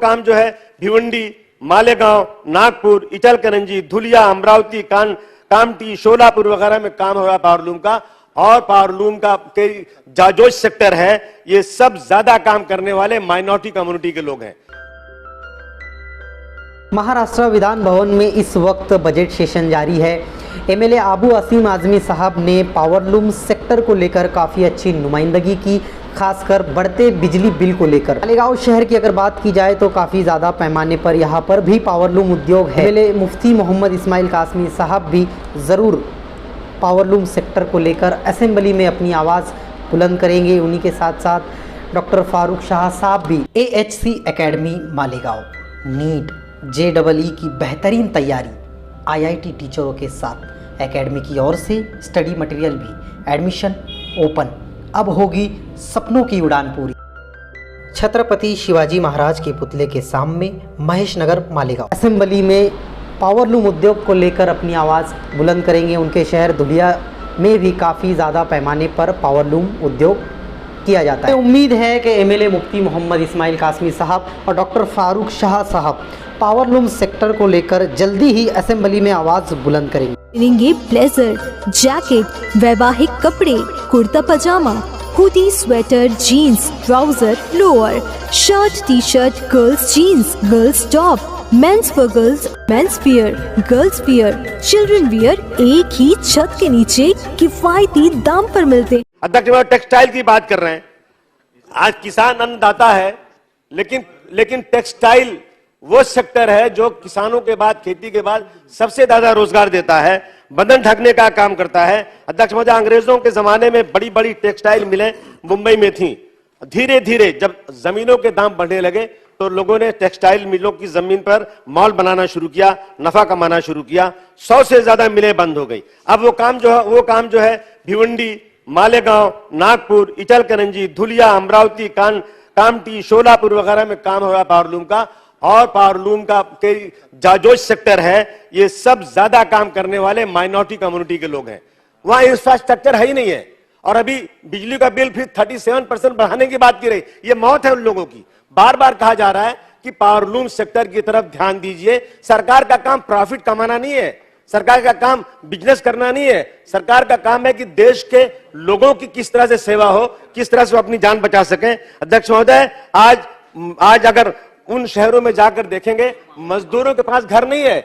काम जो है भिवंडी, मालेगांव, नागपुर, इचलकरंजी, धुलिया, अमरावती, कामठी, शोलापुर वगैरह में काम हो रहा है पावरलूम का। और पावरलूम का के जाजोज सेक्टर है, ये सब ज्यादा काम करने वाले माइनॉरिटी कम्युनिटी के लोग हैं। महाराष्ट्र विधान भवन में इस वक्त बजट सेशन जारी है। एमएलए आबू असीम आजमी साहब ने पावरलूम सेक्टर को लेकर काफ़ी अच्छी नुमाइंदगी की, खासकर बढ़ते बिजली बिल को लेकर। मालेगांव शहर की अगर बात की जाए तो काफ़ी ज़्यादा पैमाने पर यहाँ पर भी पावरलूम उद्योग है। एमएलए मुफ्ती मोहम्मद इस्माइल कासमी साहब भी ज़रूर पावरलूम सेक्टर को लेकर असेंबली में अपनी आवाज़ बुलंद करेंगे। उन्हीं के साथ साथ डॉक्टर फारूक शाह साहब भी AHC academy Malegaon, NEET, JEE की बेहतरीन तैयारी IIT टीचरों के साथ एकेडमी की ओर से स्टडी मटेरियल भी एडमिशन ओपन। अब होगी सपनों की उड़ान पूरी। छत्रपति शिवाजी महाराज के पुतले के सामने महेश नगर मालेगांव असेंबली में पावरलूम उद्योग को लेकर अपनी आवाज़ बुलंद करेंगे। उनके शहर धुलिया में भी काफ़ी ज़्यादा पैमाने पर पावरलूम उद्योग किया जाता है। उम्मीद है कि एमएलए मुफ्ती मोहम्मद इस्माइल कासमी साहब और डॉक्टर फारूक शाह साहब पावरलूम सेक्टर को लेकर जल्दी ही असेंबली में आवाज़ बुलंद करेंगे। ब्लेजर, जैकेट, वैवाहिक कपड़े, kurta pajama, hoodie, sweater, jeans, trouser, lower, shirt, T shirt, girls jeans, girls top, mens for girls, mens wear, girls wear, children wear एक ही छत के नीचे किफायती दाम पर मिलते हैं। अध्यक्ष, टेक्सटाइल की बात कर रहे हैं। आज किसान अन्नदाता है, लेकिन टेक्सटाइल वो सेक्टर है जो किसानों के बाद, खेती के बाद सबसे ज्यादा रोजगार देता है, बंधन ढकने का काम करता है। अध्यक्ष महोदय, अंग्रेजों के जमाने में बड़ी बड़ी टेक्सटाइल मिलें मुंबई में थी। धीरे धीरे जब जमीनों के दाम बढ़ने लगे तो लोगों ने टेक्सटाइल मिलों की जमीन पर मॉल बनाना शुरू किया, नफा कमाना शुरू किया। 100 से ज्यादा मिलें बंद हो गई। अब वो काम जो है भिवंडी, मालेगांव, नागपुर, इचलकरंजी, धुलिया, अमरावती, कामठी, शोलापुर वगैरह में काम हो रहा है पावरलूम का। और पावरलूम का के जाजोज सेक्टर है, ये सब ज्यादा काम करने वाले माइनॉरिटी कम्युनिटी के लोग हैं। वहां इंफ्रास्ट्रक्चर है ही नहीं है। और अभी बिजली का बिल फिर 37% बढ़ाने की बात की रही, ये मौत है उन लोगों की। बार बार कहा जा रहा है कि पावरलूम सेक्टर की तरफ ध्यान दीजिए। सरकार का काम प्रॉफिट कमाना नहीं है, सरकार का काम बिजनेस करना नहीं है। सरकार का काम है कि देश के लोगों की किस तरह से सेवा हो, किस तरह से वो अपनी जान बचा सकें। अध्यक्ष महोदय, आज अगर उन शहरों में जाकर देखेंगे, मजदूरों के पास घर नहीं है,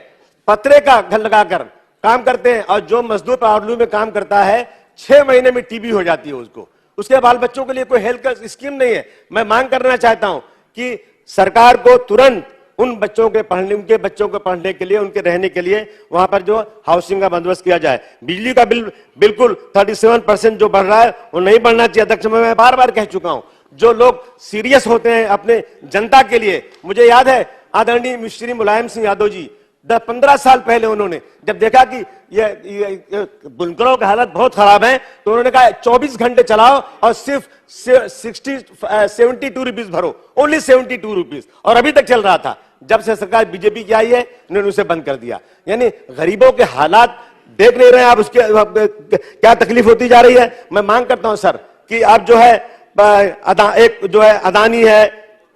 पतरे का घर लगाकर काम करते हैं। और जो मजदूर पावरलूम में काम करता है, 6 महीने में टीबी हो जाती है उसको, उसके बाल बच्चों के लिए कोई हेल्थ स्कीम नहीं है। मैं मांग करना चाहता हूं कि सरकार को तुरंत उनके बच्चों को पढ़ने के लिए, उनके रहने के लिए वहां पर जो हाउसिंग का बंदोबस्त किया जाए। बिजली का बिल बिल्कुल 37% जो बढ़ रहा है वो नहीं बढ़ना चाहिए। अध्यक्ष, मैं बार बार कह चुका हूं, जो लोग सीरियस होते हैं अपने जनता के लिए, मुझे याद है आदरणीय श्री मुलायम सिंह यादव जी 15 साल पहले उन्होंने जब देखा कि ये बुनकरों की हालत बहुत खराब है, तो उन्होंने कहा 24 घंटे चलाओ और सिर्फ 72 रुपीज भरो, ओनली 72 रुपीज। और अभी तक चल रहा था। जब से सरकार बीजेपी की आई है, उन्होंने उसे बंद कर दिया। यानी गरीबों के हालात देख नहीं रहे आप, उसके क्या तकलीफ होती जा रही है। मैं मांग करता हूं सर कि आप जो है एक जो है अदानी है,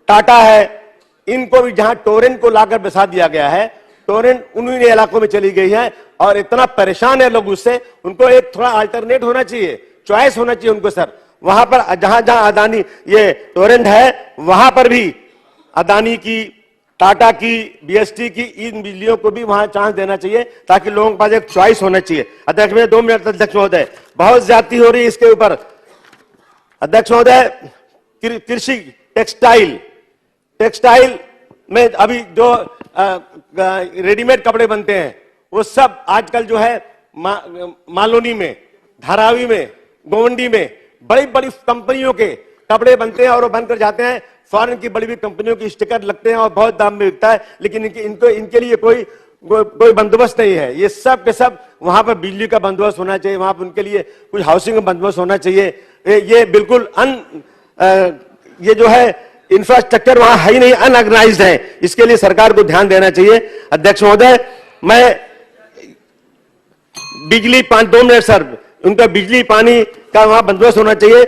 टाटा है, इनको भी जहां टोरेंट को लाकर बसा दिया गया है, टोरेंट उन्हीं इलाकों में चली गई है और इतना परेशान है लोग उससे, उनको एक थोड़ा अल्टरनेट होना चाहिए, चॉइस होना चाहिए उनको सर। वहां पर जहां जहां अदानी ये टोरेंट है, वहां पर भी अदानी की, टाटा की, BST की इन बिजलियों को भी वहां चांस देना चाहिए, ताकि लोगों के पास एक चॉइस होना चाहिए। अध्यक्ष में 2 मिनट अध्यक्ष महोदय, बहुत ज्यादती हो रही है इसके ऊपर। अध्यक्ष महोदय, कृषि टेक्सटाइल में अभी जो रेडीमेड कपड़े बनते हैं, वो सब आजकल जो है मालोनी में, धारावी में, गोवंडी में बड़ी बड़ी कंपनियों के कपड़े बनते हैं और वो बनकर जाते हैं। फॉरेन की बड़ी बड़ी कंपनियों की स्टिकर लगते हैं और बहुत दाम में बिकता है, लेकिन इनके लिए कोई बंदोबस्त नहीं है। ये सब के सब वहां पर बिजली का बंदोबस्त होना चाहिए, वहां पर उनके लिए कुछ हाउसिंग का बंदोबस्त होना चाहिए। ये बिल्कुल ये जो है इंफ्रास्ट्रक्चर वहां है ही नहीं, अनऑर्गेनाइज्ड है। इसके लिए सरकार को ध्यान देना चाहिए। अध्यक्ष महोदय, मैं बिजली 2 मिनट सर, उनका बिजली पानी का वहां बंदोबस्त होना चाहिए।